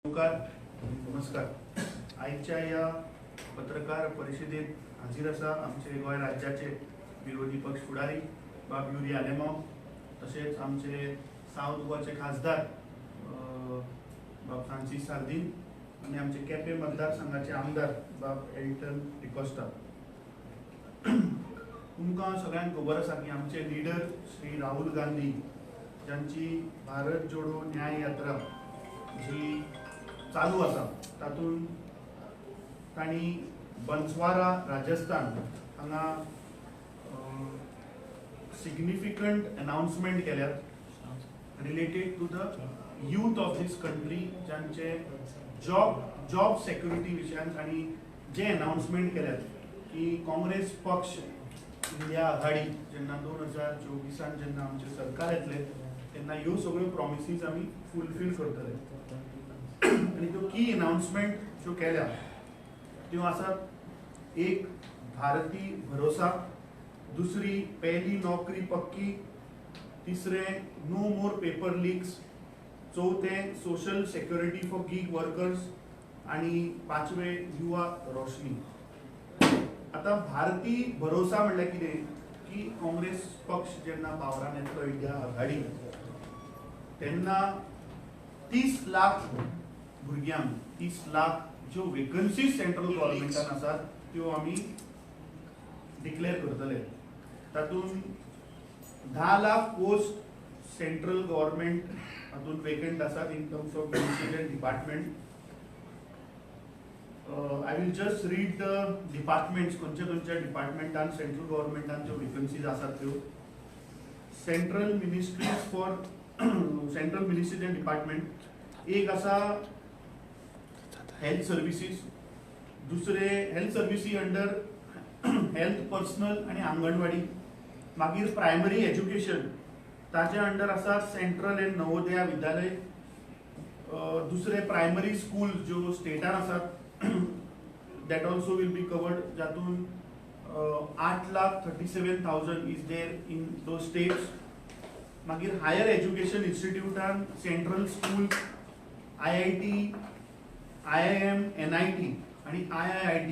नमस्कार. आजच्या या पत्रकार परिषदेत हाजीर आसा आमचे गोय राज्याचे विरोधी पक्ष फुडारी बाब युरी आलेमांव, तसेच आमचे साउथ गोवाचे खासदार बाब फ्रांसीस सार्दिन आणि आमचे केपें मतदारसंघाचे आमदार बाब एल्टन डिकोस्टा. तुमकां सगळ्यांक खबर आसा की आमचे लिडर श्री राहुल गांधी ज्यांची भारत जोडो न्याय यात्रा जी चालू आसा तातूंत तांणी बन्सवारा राजस्थान हांगा सिग्निफिकंट अनाउन्समेंट केल्यात related to the youth of these country, ज्यांचे जॉब सेक्युरिटी विशयान तांणी जे अनाउन्समेंट केल्यात की काँग्रेस पक्ष इंडिया आघाडी जेन्ना 2024 जेन्ना आमचे सरकार येतले तेन्ना ह्यो सगळ्यो प्रॉमिसीस आमी फुलफील करतले. आणि त्यो की अनाउन्समेंट ज्यो केल्या त्यो आसात, एक भारतीय भरोसा, दुसरी पहली नौकरी पक्की, तिसरे नो मोर पेपर लीक्स, चौथे social security for gig workers आणि पाचवे युवा रोशनी. आता भारतीय भरोसा म्हणल्यार कितें की काँग्रेस पक्ष जेन्ना पावरान येतलो इंडिया आघाडी तेन्ना 30 लाख भुरग्यांक 30 लाख ज्यो वेकन्सीज सेंट्रल गव्हर्नमेंटान आसात त्यो आमी डिक्लेअर करतले. तातूंत 10 लाख पोस्ट सेंट्रल गव्हर्नमेंट हातूंत वेकंट आसात in terms of ministerial department. I will just read the departments, खंयच्या डिपार्टमेंटान सेंट्रल गव्हर्नमेंटान ज्यो वेकन्सीज आसात त्यो. सेंट्रल मिनिस्ट्रीज एंड डिपार्टमेंट एक आसा हेल्थ सर्विसीस, दुसरे health cerevisiae under health personnel आणि अंगणवाडी. मागीर प्रायमरी एज्युकेशन ताचे अंडर आसा सेंट्रल एंड नवोदया विद्यालय. दुसरे प्रायमरी स्कूल ज्यो स्टेटान आसात that also will be covered, जातून 8,37,000 is there in those states. मागीर हायर एज्युकेशन इन्स्टिट्यूटान central school, IIT, IIM, NIT आणि IIIT.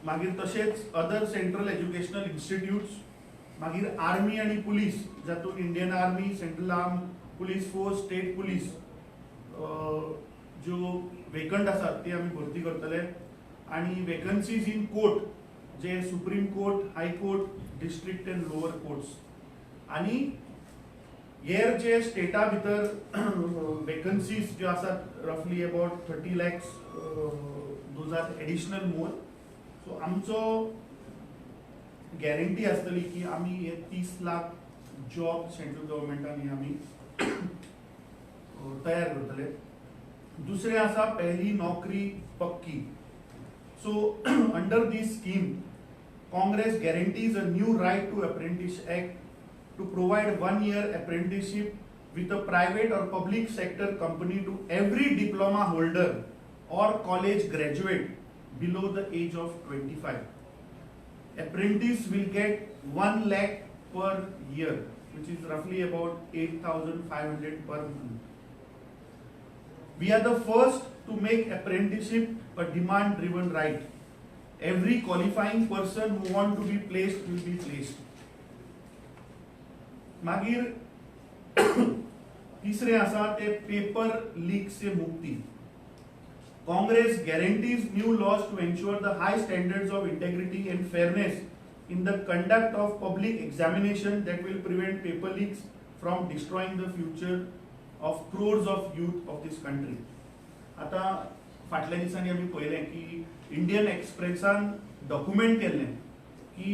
मागीर तशेंच अदर सेंट्रल एज्युकेशनल इन्स्टिट्यूट्स. मागीर आर्मी आणि पुलीस, जातून Indian army, central arm police force, state police ज्यो वेकंट आसात ती आमी भरती करतले. आणि वेकन्सीज इन कोर्ट, जे supreme court, high court, district and lower courts. आणि हेर जे स्टेटा भितर वेकन्सीज ज्यो आसात रफली about 30 lakhs, those are additional more. So आमचो गॅरंटी आसतली की आमी हे 30 लाख जॉब सेंट्रल गव्हर्नमेंटान आमी तयार करतले. दुसरे आसा पहली नौकरी पक्की. So under this scheme, Congress guarantees a new right to Apprentice Act to provide 1-year apprenticeship with a private or public sector company to every diploma holder or college graduate below the age of 25. Apprentice will get 1 lakh per year, which is roughly about 8,500 per month. We are the first to make apprenticeship a demand-driven right. Every qualifying person who want to be placed will be placed. मागीर तीसरे आसा ते paper leak से मुक्ति. Congress guarantees new laws to ensure the high standards of integrity and fairness in the conduct of public examination that will prevent paper leaks from destroying the future of crores of youth of this country. आता फाटल्या दिसांनी आमी पळयलें की Indian एक्सप्रेसान document केल्लें की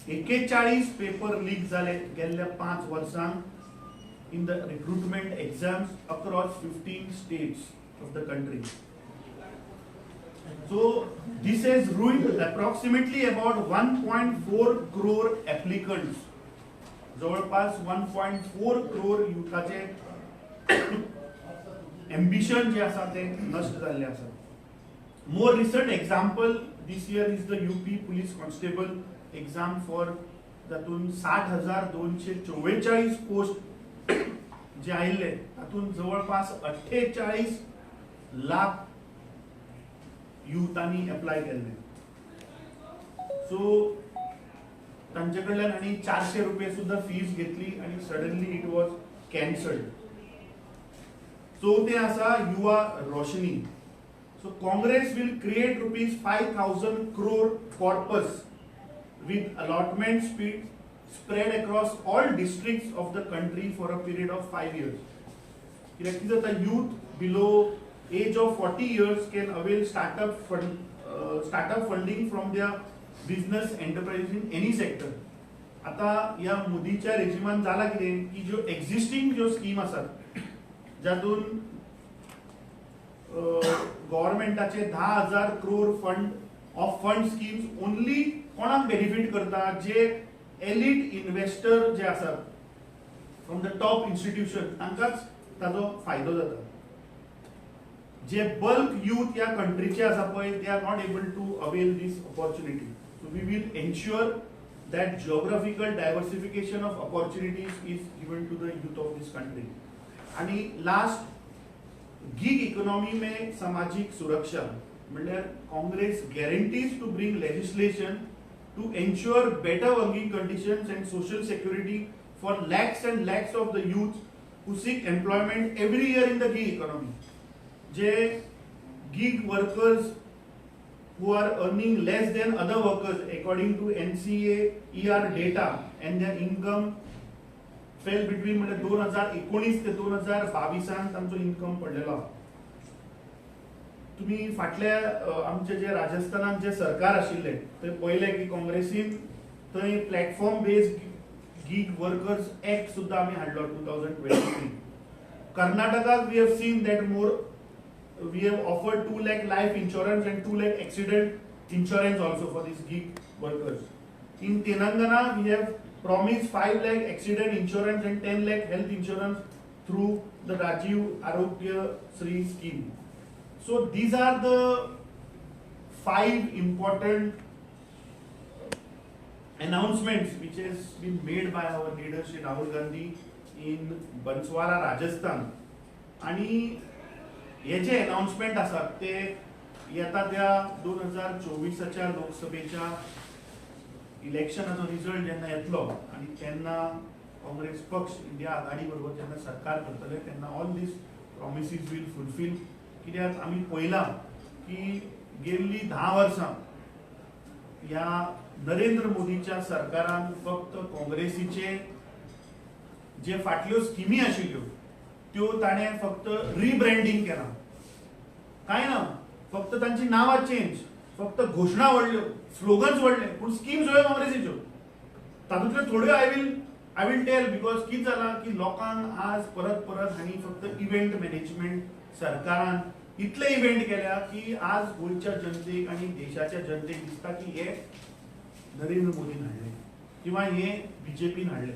41 paper leak जाले गेल्ल्या 5 वर्सांक in the recruitment exams across 15 states of the country. So this has ruined approximately about 1.4 crore applicants. जवळपास 1.4 crore युथाचे ambition जे आसा ते नष्ट जाल्ले आसा. More recent example this year is the UP police constable exam for, जातून 60,244 post जे आयिल्ले तातूंत जवळपास 48 लाख युथांनी अप्लाय केले. सो तांचे कडल्यान आनी 400 रुपये सुद्धा फीज घेतली आणि सडनली इट वॉज कॅन्सल्ड. चौथे आसा युवा रोशनी. So Congress will create rupees 5,000 crore corpus with allotment speed spread across all districts of the country for a period of 5 years. कित्याक कितें जाता, youth below age of 40 years can avail startup funding from their business enterprise in any sector. आता या मोदीच्या रेजिमान जाला कितें की ज्यो एक्झिस्टिंग ज्यो स्कीम आसात जातून गव्हर्नमेंटाचे 10,000 crore फंड स्कीम्स ओनली कोणाक बेनिफिट करता, जे एलिट इन्व्हेस्टर जे आसात फ्रॉम द टॉप इन्स्टिट्यूशन तांकांच ताजो फायदो जाता. जे बल्क यूथ या कंट्रीचे आसा पळय, they are not able to avail these opportunity. So we will ensure that geographical diversification of opportunities is given to the youth of this country. आणि लास्ट, गिग इकॉनॉमी में सामाजिक सुरक्षा म्हणजे Congress guarantees to bring legislation to ensure better working conditions and social security for lakhs and lakhs of the youth who seek employment every year in the gig economy. जे gig workers who are earning less than other workers according to NCA data, and their income fell between 2019 ते 2022 तांचो income पडलेलो. तुम्ही फाटल्या आमचे जे राजस्थानात जे सरकार आशिल्ले ते पहिले की काँग्रेसीन थंय platform based gig workers act सुद्धा आम्ही हाडलो 2023. कर्नाटकाक we have seen that we have offered 2 lakh life insurance and 2 lakh accident insurance also for these gig workers. In Telangana, we have promised 5 lakh accident insurance and 10 lakh health insurance through the Rajiv Arogya Shri scheme. So these are the 5 important announcements which has been made by our leader Shri Rahul Gandhi in Banswara, Rajasthan. आणि हे जे announcement आसात ते येता त्या 2024च्या लोकसभेच्या इलेक्शनाचो result जेन्ना येतलो आणि तेन्ना काँग्रेस पक्ष इंडिया आघाडी बरोबर जेन्ना सरकार करतले तेन्ना all these promises will fulfil. कित्याक आमी पळयलां की गेल्ली 10 वर्सां ह्या नरेंद्र मोदीच्या सरकारान फक्त काँग्रेसीचे जे फाटल्यो स्किमी आशिल्ल्यो त्यो ताणें फक्त रिब्रँडिंग केला. काय ना, फक्त तांची नावां चेंज, फक्त घोषणा व्हडल्यो, स्लोगन्स व्हडले, पूण स्कीम्स सगळ्यो काँग्रेसीच्यो. तातूंतल्यो थोड्यो आय विल टेल, बिकॉज कितें जालां की लोकांक आज परत परत हांणी फक्त इव्हेंट मॅनेजमेंट सरकारान इतले इव्हेंट केल्या की आज गोंयच्या जनतेक आनी देशाच्या जनतेक दिसता की हे नरेंद्र मोदीन हाडले किंवा हे बीजेपीन हाडले.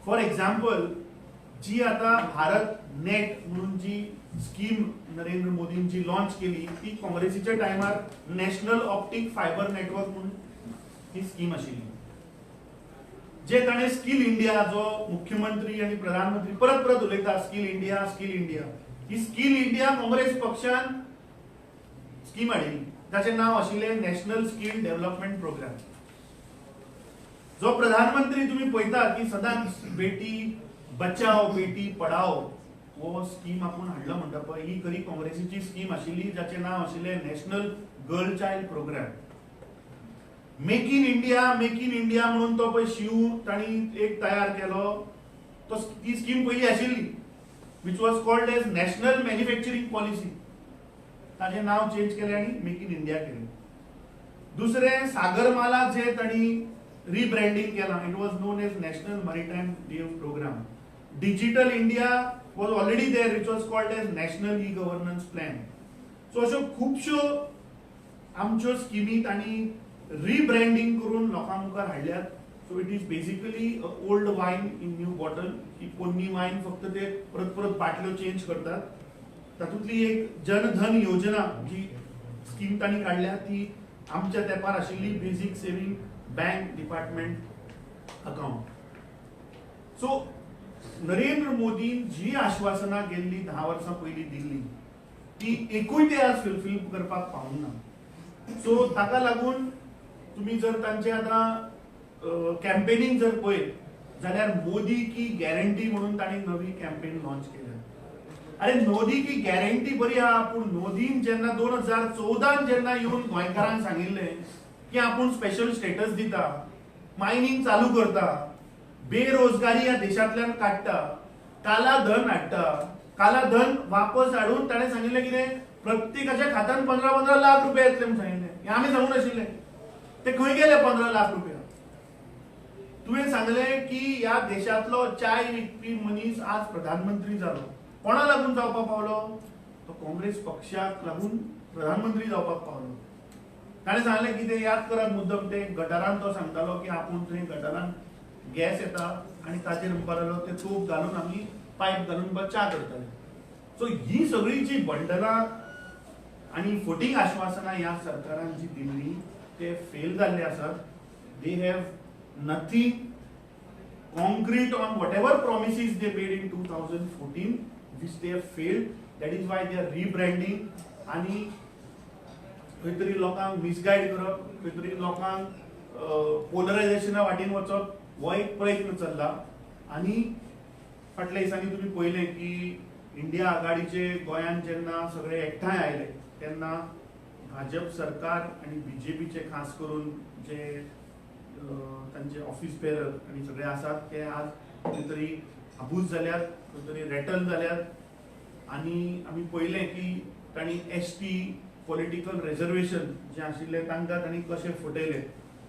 फॉर एक्झाम्पल, जी आता भारत नेट म्हणून जी स्कीम नरेंद्र मोदींची लॉन्च केली ती काँग्रेसीच्या टायमार नॅशनल ऑप्टिक फायबर नेटवर्क म्हणून ही स्कीम आशिल्ली. जे ताणें स्किल इंडिया, जो मुख्यमंत्री आणि प्रधानमंत्री परत परत उलयता स्किल इंडिया स्किल इंडिया, ही स्किल इंडिया काँग्रेस पक्षान स्कीम हाडिल्ली जाचें नाव आशिल्लें नॅशनल स्किल डेव्हलपमेंट प्रोग्राम. जो प्रधानमंत्री तुम्ही पळयता की सदांच बेटी बचाओ बेटी पढाओ वो स्कीम आपण हाडलो म्हणटा पळय, ही खरी काँग्रेसीची स्कीम आशिल्ली जाचें नाव आशिल्लें national girl child programme. Make in India म्हणून तो पळय शिव तांणी एक तयार केलो, तो ती स्कीम पयली आशिल्ली which was called as national manufacturing policy. ताचें नाव चेंज केलें आनी मेक इन इंडिया केलें. दुसरें सागरमाला जे तांणी रिब्रँडिंग केलां, it was known as national maritime leave programme. Digital India was already there, which was called as National E-Governance Plan. So अशो खुबश्यो आमच्यो स्किमी तांणी रिब्रँडिंग करून लोकां मुखार हाडल्यात. So it is basically old wine in new bottle. ही पोन्नी वायन फक्त ते परत परत बाटल्यो चेंज करतात. तातूंतली एक जनधन योजना जी स्कीम तांणी काडल्या ती आमच्या तेंपार आशिल्ली basic saving bank department account. So Narendra मोदीन जी आश्वासना गेल्ली 10 वर्सां पयलीं दिल्ली ती एकूय ते आज फुलफिल करपाक पावना. सो ताका लागून तुम्ही जर तांचे आता कॅम्पेनिंग जर पळयत जाल्यार मोदी की गॅरंटी म्हणून ताणी नवी कॅम्पेन लॉन्च केल्या. अरे मोदी की गॅरंटी बरी आहा, पूण मोदीन जेन्ना 2014 जेन्ना येवन गोंयकारांक सांगिल्लें की आपूण स्पेशल स्टेटस दिता, मायनिंग चालू करता, बेरोजगारी ह्या देशांतल्यान काडटा, काला धन हाडटा, काला धन वापस हाडून ताणें सांगिल्लें कितें प्रत्येकाच्या खात्यान 15-15 लाख रुपया येतले म्हणून सांगिल्लें. हें आमी सांगून नाशिल्लें. ते खंय गेले 15 लाख रुपया? तुवें सांगलें की ह्या देशांतलो चाय विकपी मनीस आज प्रधानमंत्री जालो. कोणा लागून जावपाक पावलो? तो काँग्रेस पक्षाक लागून प्रधानमंत्री जावपाक पावलो. ताणें सांगलें की ते याद करात मुद्दम ते गटारान तो सांगतालो की आपूण थंय गटारान गॅस येता आनी ताचेर म्हणपाक ते तोप घालून आमी पायप घालून च्या करताले. सो ही सगळी जी बंडलां आनी फोटींग आश्वासनां ह्या सरकारान जी दिल्ली ते फेल जाल्ले आसात. They have nothing concrete on whatever promises they made in 2014 which they have failed. That is why they are rebranding आणि खंय तरी लोकांक मिसगायड करप, खंय तरी लोकांक पोलरायझेशना वाटेन वचप हो एक प्रयत्न चल्ला. आणि फाटल्या दिसांनी तुम्ही पळयलें की इंडिया आघाडीचे गोंयांत जेन्ना सगळे एकठांय आयले तेन्ना भाजप सरकार आणि बीजेपीचे खास करून जे तांचे ऑफिस बेरर आणि सगळे आसात ते आज खंय तरी आबूज जाल्यात, खंय तरी रेटल जाल्यात. आणि आमी पळयलें की तांणी एसटी पॉलिटिकल रिजर्वेशन जे आशिल्ले तांकां तांणी कशे फटयले.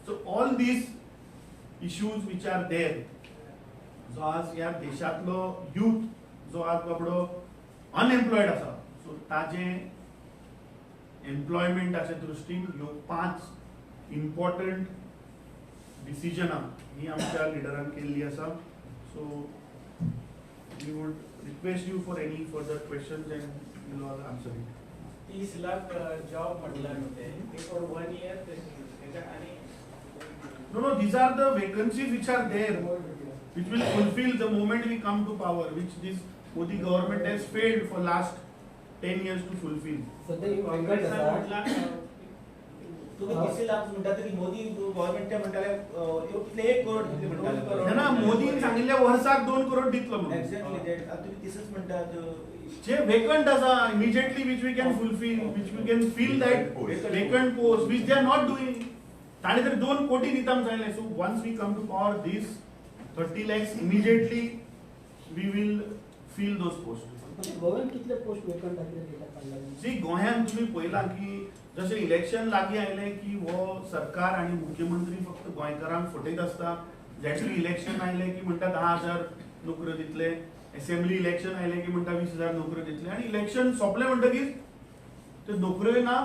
So all these issues which are there, जो आज ह्या देशांतलो यूथ जो आज बाबडो अनएम्प्लॉयड आसा, सो ताजे एम्प्लॉयमेंटाच्या दृश्टीन ह्यो 5 इम्पॉर्टंट डिसिजनां ही आमच्या लिडरान केल्ली आसा. So we would request you for any further questions and we'll all answer it. 30 lakh job म्हटला ते फॉर 1 इयर आणि No, these are the vacancies which are there, which will fulfill the moment we come to power, which this Modi government has failed for last 10 years to fulfill. काँग्रेसान म्हटला तुम्ही 30 लाख म्हणता तरी Modi government म्हणताले कितले 1 करोड दिले म्हणताले ना मोदीन सांगिल्ले वर्साक 2 करोड दितलो म्हणून. Exactly that. आता तुम्ही 30च म्हणतात जे वेकंट आसा immediately which we can fulfill, which we can fill that vacant post which they are not doing. ताणे तरी 2 कोटी दिता म्हणून सांगिल्ले. So once we come to power, this 30 lakhs immediately we will fill those posts. गोव्यान कितले post vacant आसले? जी गोंयांत तुम्ही पळयलां की जशें इलेक्शन लागीं आयलें की हो सरकार आनी मुख्यमंत्री फक्त गोंयकारांक फटयत आसता. जेटली इलेक्शन आयलें की म्हणटा 10,000 नोकऱ्यो दितले, असेंब्ली इलेक्शन आयलें की म्हणटा 20,000 नोकऱ्यो दितले, आनी इलेक्शन सोंपलें म्हणटकीर त्यो नोकऱ्योय ना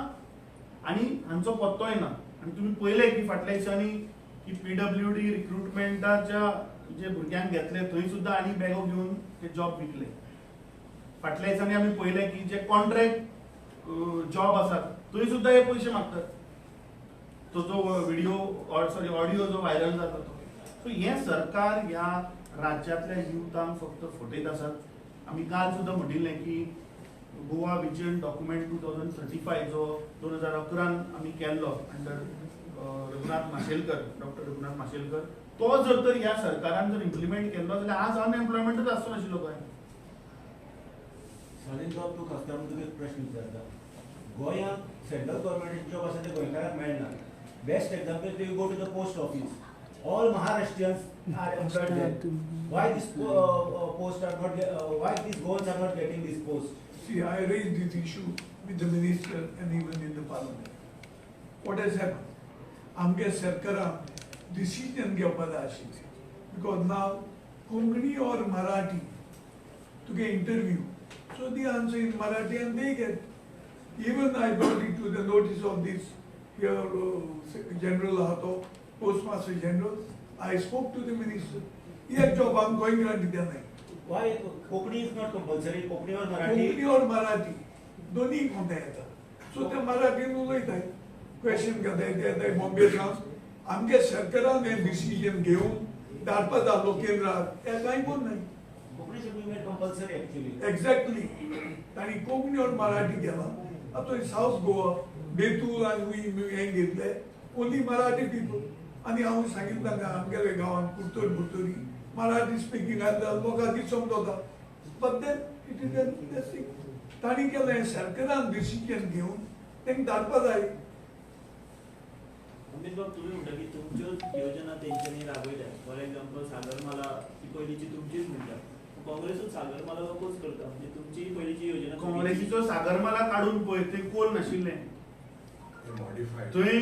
आनी हांचो पत्तोय ना. आनी तुमी पळयलें की फाटल्या दिसांनी की PWD रिक्रुटमेंटाच्या जे भुरग्यांक घेतले थंय सुद्दां आनी बॅगो घेवन ते जॉब विकले. फाटल्या दिसांनी आमी पळयलें की जे कॉन्ट्रॅक्ट जॉब आसात थंय सुद्दां हे पयशे मागतात. तो जो व्हिडिओ ऑडिओ जो व्हायरल जाता तो. सो हे सरकार ह्या राज्यांतल्या युथांक फक्त फटयत आसात. आमी काल सुद्दां म्हणिल्लें की गोवा विजन डॉक्युमेंट 2035 जो 2011 आमी केल्लो अंडर रघुनाथ माशेलकर, डॉक्टर रघुनाथ माशेलकर, तो जर तर ह्या सरकारान जर इम्प्लिमेंट केल्लो जाल्यार आज अनएम्प्लॉयमेंटच आसचो नाशिल्लो गोंयांत. साधन जॉब तूं खासदार म्हणून तुका एक प्रश्न विचारता. गोंयांत सेंट्रल गव्हर्मेंटाचे जॉब आसा ते गोंयकारांक मेळना. Best example you go to the post office. All Maharashtrians are employed there. Why these posts are not? Why these goals are not getting these posts? See, I raised this issue with the minister and even in the parliament. What has happened? आमगे सरकारान decision घेवपाक आशिल्लें. Because now Konkani or Marathi to get interview, so the answer in Marathi and they get. Even I brought it to the notice of this here General Hato, Postmaster General. I spoke to the minister. Yes, job I'm going to do that. Why Konkani is not compulsory? Konkani or Marathi? Konkani or Marathi, दोन्ही कोणत्या येतात. So ते मराठीन उलयताय, question घेताय बॉम्बेंतल्यान. आमगे सरकारान हें decision घेवन धाडपा जालो केंद्राक, हें कांय कोण नाही. Konkani should be made compulsory actually. Exactly. आणि कोंकणी और मराठी केला. आता साऊथ गोवा बेतूल आणि हें घेतले ओन्ली मराठी पीपल. आणि हांव सांगितलं तांकां आमगेल्या गांवांत कुर्तोरी मराठी स्पिकींग आसता लोकांक कितें समजता. But then it is an तांणी केलें सरकारान डिसिजन घेवन तांकां धाडपा जाय. अमित बाब तुम्ही म्हणता की तुमच्यो योजना तेंच्यांनी राबयल्या. फॉर एक्झाम्पल सागरमाला ही पयलींची तुमचीच म्हणटा. काँग्रेसूच सागरमाला अपोज करता. म्हणजे तुमची पयलींची योजना काँग्रेसीचो सागरमाला काढून पळय ते कोण नाशिल्ले. थंय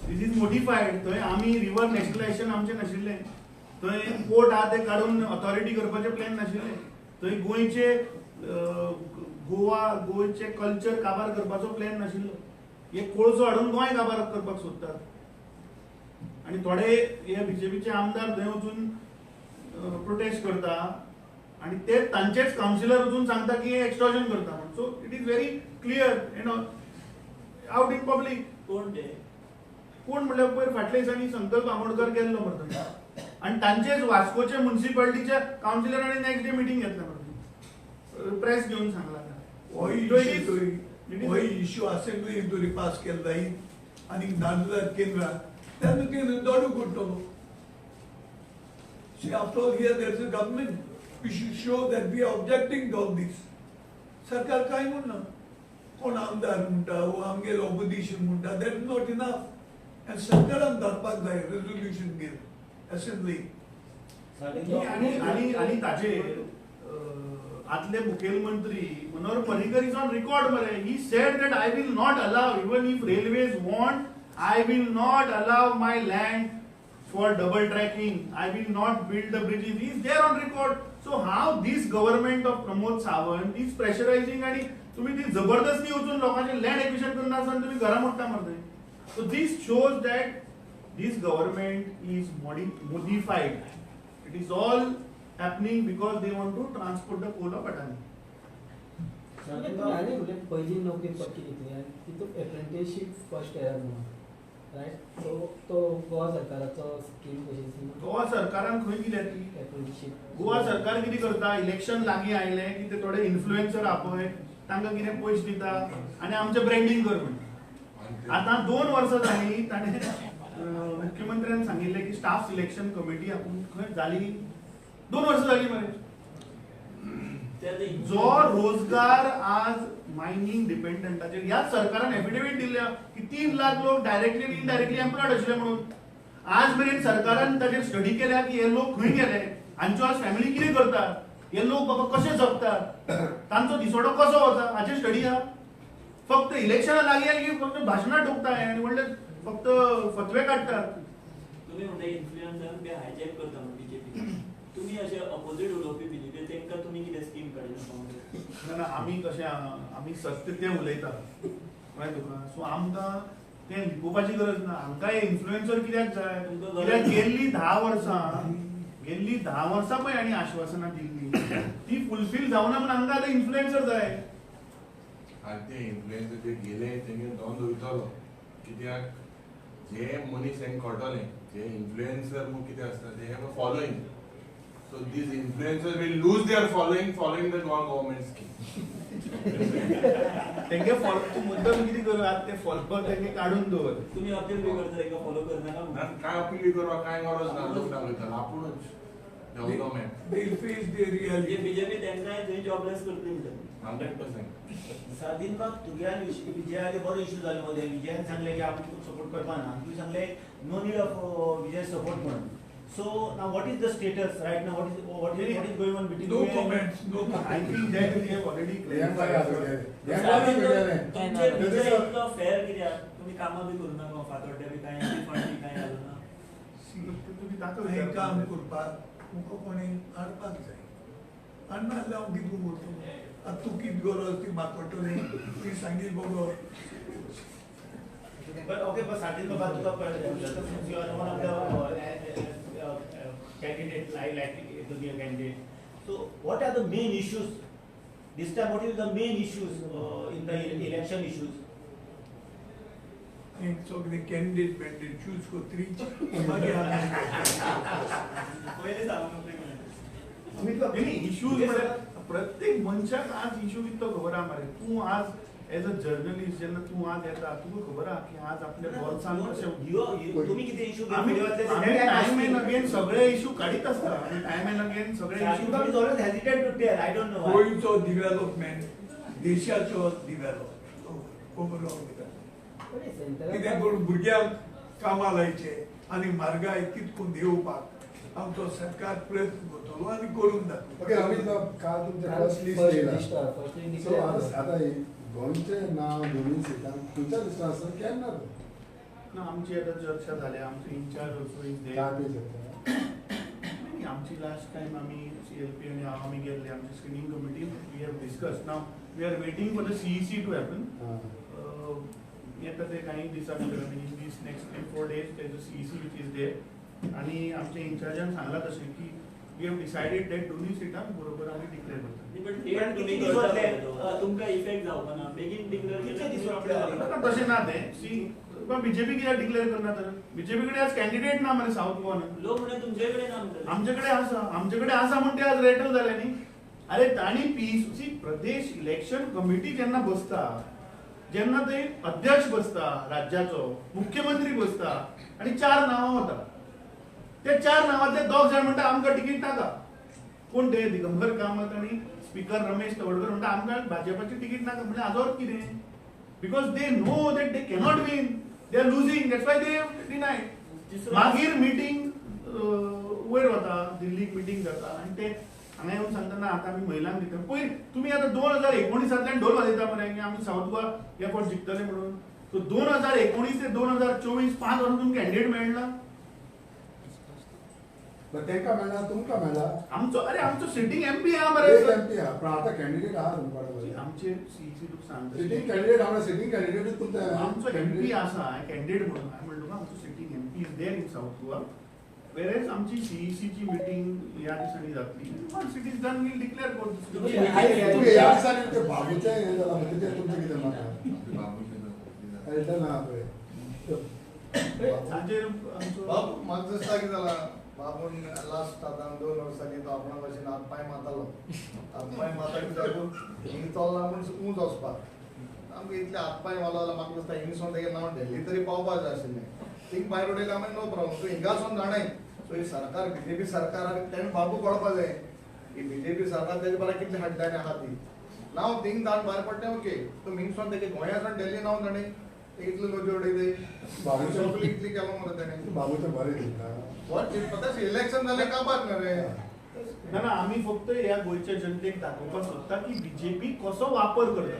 दिस इज मोडिफायड. थंय आमी रिवर नॅशनलायझेशन आमचें नाशिल्लें. थंय पोर्ट आहा ते काडून ऑथॉरिटी करपाचे प्लॅन नाशिल्ले. थंय गोंयचे कल्चर काबार करपाचो प्लॅन नाशिल्लो. एक कोळसो हाडून गोंय काबार करपाक सोदतात. आणि थोडे हे बीजेपीचे आमदार थंय वचून प्रोटेस्ट करता आणि ते तांचेच कावन्सिलर वचून सांगता की हे एक्सटॉर्शन करता. So it is very clear out in public. कोण ते कोण म्हणल्यार पयर फाटल्या दिसांनी संकल्प आमोणकर केल्लो मरे. आणि तांचेच वास्कोचे म्युनिसिपालिटीच्या कावन्सिलरांनी नेक्स्ट डे मिटींग घेतल्या मरे. प्रेस घेवन सांगला. हो इश्यू असेंब्लीन तरी पास केला जाईल आणि धाडला केंद्रात तेन्ना केंद्र दोडू करतलो. See, after all, here there is a government. We should show that we are objecting to all this. सरकार काय म्हणना. कोण आमदार म्हणटा वो आमगेर ऑपोजिशन म्हणटा दॅट इज नॉट इनफ. आणि सरकारान धाडपाक जाय रेझोल्युशन घेवन असेंब्ली. आणि ताचे आदले मुखेलमंत्री Manohar Parrikar is on record मरे. He said that I will not allow even if railways want I will not allow my land for double tracking. I will not build the bridges. He is there on record. So how this government of Pramod Sawant is pressurizing आणि तुम्ही ती जबरदस्ती उचलून लोकांचे land acquisition करना आसा तुम्ही घरा मोडटा मरते. So this shows that this government is modified. It is all happening because they want to transport the coal of Adani. आणि म्हणजे पहिली नोकरी पक्की घेतली आणि तितून अप्रेंटिसशीप फर्स्ट इयर म्हणून रायट. तो गोवा सरकाराचो स्कीम कशी. गोवा सरकारान खंय दिल्या ती. अप्रेंटिसशीप गोवा सरकार कितें करता. इलेक्शन लागीं आयले की ते थोडे इन्फ्लुएन्सर आपय तांकां कितें पयशे दिता आनी आमचें ब्रँडिंग कर म्हणटा. आतां 2 वर्सां जालीं ताणें मुख्यमंत्र्यान सांगिल्लें की स्टाफ सिलेक्शन कमिटी आपूण खंय जाली. 2 वर्सां जालीं मरे. जो रोजगार आज मायनिंग डिपेंडंटाचेर ह्या सरकारान एफिडेविट दिल्या की 3 लाख लोक डायरेक्टली आणि इनडायरेक्टली एम्प्लॉयड आशिल्ले म्हणून. आज मेरेन सरकारान ताचेर स्टडी केल्या की हे लोक खंय गेले. हांच्यो आज फॅमिली कितें करतात. हे लोक बाबा कशे जगतात. तांचो दिसवडो कसो वता हाचेर स्टडी आहा. फक्त इलेक्शनां लागीं आली की फक्त भाशणां ठोकता आनी म्हणले फक्त फतवे काडटात. तुम्ही म्हणता इन्फ्लुएन्सर बी हायजॅक करता म्हणून बीजेपी. तुम्ही असे अपोजिट उलोवपी बीजेपी तांकां तुमी कितें स्कीम काडल्या. ना आमी कशें आमी सत्य तें उलयता कळ्ळें तुका. सो आमकां तें लिपोवपाची गरज ना. आमकां हे इन्फ्लुएन्सर कित्याक जाय. कित्याक गेल्ली 10 वर्सां पळय आनी आश्वासनां दिल्ली ती फुलफील जावना म्हणून आमकां आतां इन्फ्लुएन्सर जाय. आनी ते इन्फ्लुएन्सर ते गेले तेंगे दोन वयतलो. कित्याक जे मनीस हेंक कळटले जे इन्फ्लुएन्सर म्हूण कितें आसता ते have a following. So these influencers will lose their following the government scheme. तेंगे फॉलो मुद्दम कितें करतात ते फॉलो तेंगे काडून दवर. तुम्ही अपील बी करता ताका फॉलो करनाका म्हणून. काय अपील करवा काय गरज ना. लोक दाखयता आपुणूच development. They will face the म्हणजे reality. बीजेपी तांकांय थंय जॉबलेस करतली म्हणटा. 100%. सादीन बाब तुज्यान विजयाचे बरो इश्यू जालो मध्ये. विजयान सांगले की आपण तुका सपोर्ट करपा ना. तुवें सांगले no need of Vijay support म्हणून. So now what is the status right now? What is going on between No you and- comments. No I comments. think that we have already clarified. तुमचे विजय इतलो fair कित्याक. तुम्ही कामां बी करू नाका. फातोड्डे बी कांय fund बी कांय घालू ना. तुम्ही ताका हें विचारता. काम करपाक मुको कोणी हाडपाक जाय. हाडना जाल्यार हांव कितें करतलो. आतां तूं कितें गरज ती म्हाका कळटली. ती सांगी बरो. But okay, but सादीन बाब तुका कळटा. You are one of the candidate like to be a candidate. So what are the main issues this time? What is the main issues in the election issues? हें सगळे candidate choose करतली मागीर आमी पयलीं सांगूंक नोकरी इश्यूज प्रत्येक मनशाक आज इश्यू कितलो खबर आहा मरे. तूं आज एज अ जर्नलिस्ट जेन्ना तूं आज येता तुका खबर आहा की आज आपल्या बोल्सान कशें तुम्ही किती इश्यू आम्ही टाइम एंड अगेन सगळे इश्यू काढीत असता. आम्ही टाइम एंड अगेन सगळे इश्यू गोंयचो डिव्हलपमेंट देशाचो डिव्हलपमेंट ओवरऑल कितें करून भुरग्यांक कामां लायचे आनी म्हारगाय कितकून देंवोवपाक आमचो सरकार प्रयत्न करतलो आनी करून दाखयतलो. ओके अमित बाब काल तुमच्या फर्स्ट लिस्ट येयला सो आतां गोंयचें नांव दोनूय सिटांक खंयच्या लिस्टार आसा केन्ना ना आमची आता चर्चा झाल्या. आमचे इंचार्ज ऑल्सो इज देयर. काय पेज येता आमची लास्ट टाइम आम्ही CLP आणि आम्ही गेल्ले आमची screening committee we have discuss. Now we are waiting for the CEC to happen. येता ते काही दिसा भितर in these next 3-4 days there is a CEC which is there. आणि आमच्या इंचार्जान सांगला तशें की वी हॅव डिसायडेड दॅट दोनूय सिटांक बरोबर आमी डिक्लेअर करता. तुमका इफेक्ट जावपा ना बेगीन डिक्लेअर तशें ना तें. सी बीजेपी कित्याक डिक्लेअर करना तर बीजेपी कडेन आज कॅन्डिडेट ना मरे साऊथ गोवान. लोक म्हणजे तुमचे कडेन ना आमचे कडेन आसा म्हण ते आज रेटल जाले न्ही. अरे तांणी PCC प्रदेश इलेक्शन कमिटी जेन्ना बसता जेन्ना ते अध्यक्ष बसता राज्याचो मुख्यमंत्री बसता आणि 4 नांवां वता. ते 4 नांवांतले 2 जाण म्हणटा आमकां तिकीट नाका. कोण ते दिगंबर कामत आणि स्पीकर रमेश तवडकर म्हणटा आमकां भाजपाची तिकीट नाका. म्हणजे हाजो अर्थ कितें? Because they know that they cannot win. They are losing that's why दे डिनायड. मागीर मिटींग वयर वता दिल्लीक मिटींग जाता आणि ते हांगा येवन सांगता ना आतां आमी महिलांक दिता. पयर तुमी आतां 2019 ढोल वाजयता मरे की आमी साऊथ गोवा हे फावट जिखतले म्हणून. सो 2019 ते 2024 5 वर्सां तुमकां कॅन्डिडेट मेळना. तेंका मेळना तुमकां मेळना. आमचो सिटींग MP आहा मरे. एक MP आहा पण आतां कॅन्डिडेट आहा तुमच्या कडेन. आमचे CEC तुका सांगता सिटींग कॅन्डिडेट आहा सिटींग कॅन्डिडेट तुमचा आमचो MP आसा कॅन्डिडेट म्हणून. हांवें म्हणलो तुका आमचो sitting MP is there in South Goa. वेरेज आमची CEC ची मिटींग ह्या दिसांनी जातली. One city is done will declare court. तुगे ह्या दिसांनी ते बाबूचें हें जालां म्हणजे तें तुमचें कितें म्हाका आयडल ना पळय ताजेर आमचो बाबू म्हाका दिसता कितें जालां बाबून लास्ट आतां 2 वर्सांनी तो आपणा भशेन हात पांय मारतालो. हात पांय मारता कित्याक हिंग चल्ला म्हूण उंच वचपाक आमकां इतले हात पांय मारलो जाल्यार म्हाका दिसता हिंगसून तेगे नांव दिल्ली तरी पावपाक जाय आशिल्लें. थिंग भायर उडयलें आमी नो प्रॉब्लम. सो हिंगासून जाणाय सो ही सरकार BJP सरकार तेणें बाबू कळपा जाय की BJP सरकार तेजे बरें कितले हाडटाले आहा ती. नांव थिंग धाड भायर पडटें ओके. तो हिंगसून तेगे गोंयासून दिल्ली नांव ताणें इतले लोक उडयताय. बाबूचें इतली केलो मरे तेणें. बाबूचें बरें दिता. पता इलेक्शन जालें काबार ना रे. ना आम्ही फक्त ह्या गोंयच्या जनतेक दाखोवपाक सोदता की बीजेपी कसो वापर करता.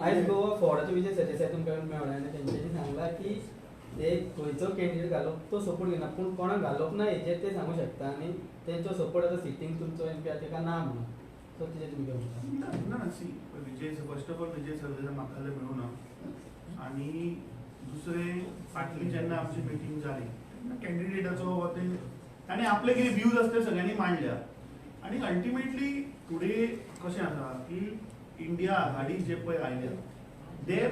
आयज गोवा फॉर्डाचे विजय सरदेसाय तुमकां मेळ्ळा आनी तेंच्यांनी सांगला की ते खंयचो कॅन्डिडेट घालप तो सपोर्ट घेना पूण कोणाक घालप ना हेजेर ते सांगूं शकता आनी तेंचो सपोर्ट आतां सिटींग तुमचो MP आहा तेका ना म्हणून. सो तेजेर तुमी कितें म्हणटा? ना see Vijay first of all Vijay Sardesai म्हाका मेळूना. आणि दुसरे फाटली जेन्ना आमची मिटींग जाली तेन्ना कॅन्डिडेटाचो ते ताणें आपले कितें व्ह्यूज आसता ते सगळ्यांनी मांडल्या. आणि अल्टिमेटली टुडे कशें आसा की इंडिया आघाडी जे पळय आयल्या there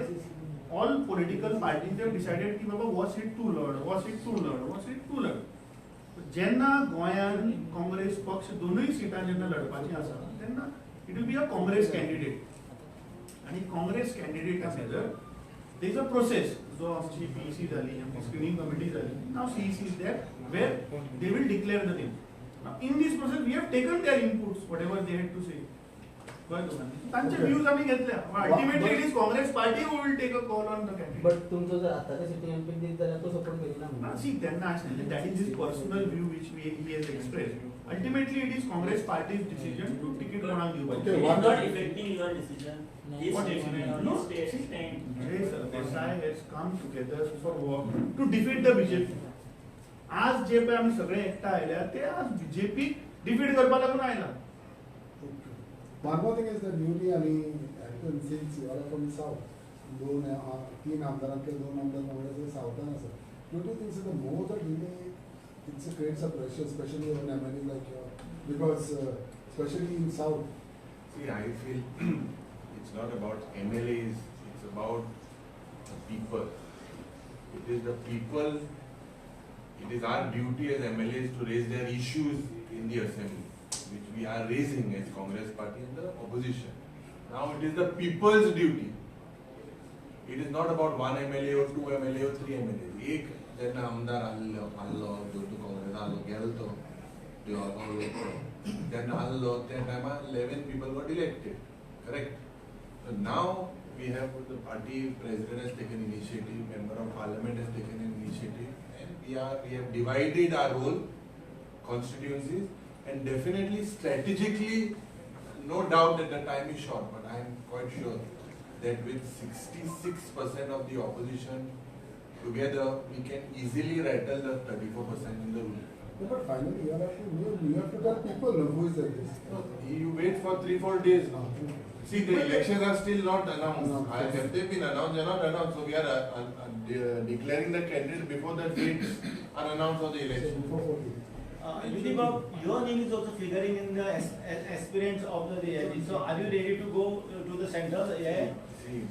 all political parties have decided की बाबा हो सीट तूं लड हो सीट तूं लड हो सीट तूं लड. जेन्ना गोंयांत काँग्रेस पक्ष दोनूय सिटां जेन्ना लडपाचीं आसा तेन्ना it will be a Congress candidate. आणि काँग्रेस कॅन्डिडेटा भितर देर इज अ प्रोसेस जो आमची PEC जाली आमची स्क्रीनिंग कमिटी जाली. नाव CEC is there where they will declare the name. In these process we have taken their inputs whatever they had to say. तांचे views आम्ही घेतल्या. Ultimately it is Congress party who will take a call on the candidate. But तुमचो जर आतांच्या sitting MP दीत जाल्यार तो support Kareena म्हणून. See, तेन्ना आसलेलें that is his personal view which he has expressed. Ultimately, it is Congress party's decision to ticket कोणाक दिवपाचें. Okay, It is not affecting your decision. His What decision. decision? No, stand. Jay Sardesai has come together for work to defeat the BJP. आज जे पळय आमी सगळे एकठांय आयल्या ते आज BJP डिफीट करपा लागून आयला. One more thing is that newly since you are from the south, 3 आमदारांतले 2 आमदार काँग्रेस सावथान आसा. Don't you think so the more the delay it creates a pressure, especially on MLA like you, because especially in south. See, I feel it's it's not about MLAs, it's about the people. It is the people, it is our duty as MLAs to raise their issues in the assembly, which we are raising as Congress party and the opposition. Now it is the people's duty. It is not about one MLA or two MLA or three MLAs. एक जेन्ना आमदार आल्लो जो तू काँग्रेस आल्लो गेलो तो जेन्ना आल्लो त्या टायमार 11 people got elected, correct? So now we have the party president has taken initiative, member of parliament has taken an initiative, and we have divided our role, constituencies, and definitely strategically, no doubt that the time is short, but I am quite sure that with 66% of the opposition together, we can easily rattle the 34% in the room. No, but finally, you have to tell people who is this. You wait for 3-4 days now. See, the elections are still not announced. No. Have they been announced? They are not announced. So we are declaring the candidate before the dates are announced for the election. Before 14. Yudhibab, your name is also figuring in the aspirants of the AIG. So are you ready to go to the center? Yeah. See,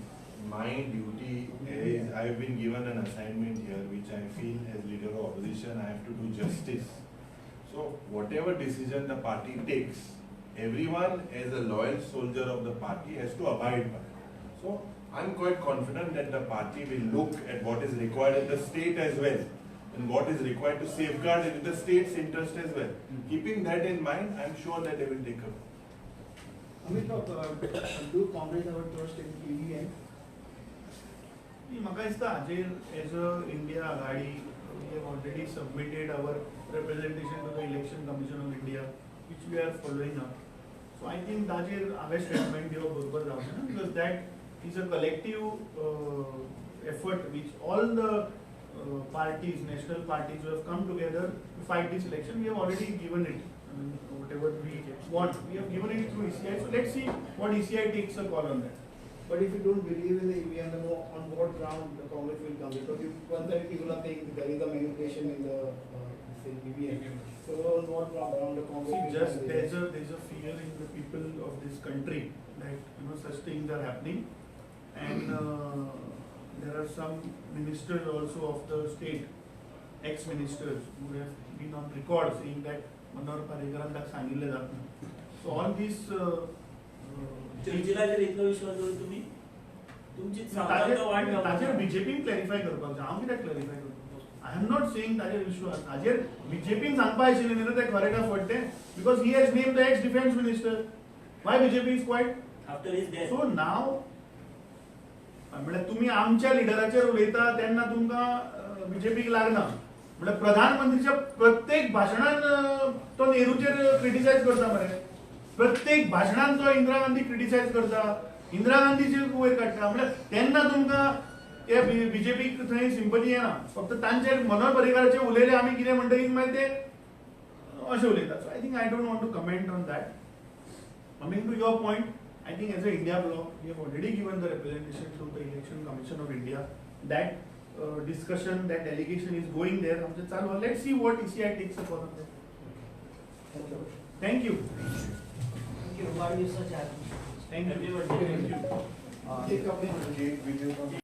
my duty is, I have been given an assignment here which I feel as leader of opposition I have to do justice. So whatever decision the party takes, everyone as a loyal soldier of the party has to abide by. So I am quite confident that the party will look at what is required at the state as well, and what is required to safeguard it in the state's interest as well. Keeping that in mind, I am sure that they will take up. Amit, do Congress have a trust in EVM? म्हाका दिसता हाजेर as a India Aghadi we have already submitted our representation to the Election Commission of India which we are following up. So I think ताजेर हांवें statement दिवप बरोबर जावचें ना, because that is a collective effort which all the parties, national parties who have come together to fight this election. We have already given it, whatever we want. We have given it through ECI. So let's see what ECI takes a call on that. But if you don't believe in the EVM, then on what ground the Congress will come? Because one side people are saying there is a manipulation in the EVM. So on what ground the Congress See, will just come? there's a fear in the people of this country that such things are happening, and there are some ministers also of the state, ex-ministers, who have been on record saying that Manohar Parrikaranक सांगितले जात ना. So all these चर्चिलाचेर इतलो विश्वास दवरता तुम्ही? तुमची सांगता वाट ताजेर बीजेपीन क्लॅरिफाय करपाक जाय. हांव कित्याक क्लॅरिफाय करपाक? आय एम नॉट सेइंग ताजेर विश्वास. ताजेर बीजेपीन सांगपा आशिल्लें न्ही तें खरें काय फट्टें, because he has named the ex defence minister. Why BJP is quiet? After his death. So नाव म्हणजे तुम्ही आमच्या लिडराचेर उलयता तेन्ना तुमकां बीजेपीक लागना. म्हणजे प्रधानमंत्रीच्या प्रत्येक भाशणान तो नेहरूचेर क्रिटिसायज करता मरे. प्रत्येक भाशणान तो इंदिरा गांधी क्रिटिसायज करता, इंदिरा गांधीचे वयर काडटा. म्हणजे तेन्ना तुमकां त्या बीजेपीक थंय सिंपथी येना. फक्त तांचे मनोहर पर्रीकाराचे उलयले आमी कितें म्हणटकीर मागीर ते अशें उलयता. So I think I don't want to comment on that. Coming to your point, I think as an India bloc, we have already given the representation to the Election Commission of India. That discussion, that delegation is going there. Let's see what ECI takes up on that. Thank you. Thank you. Why are you such happy? Thank you. Everybody. Thank you. Take up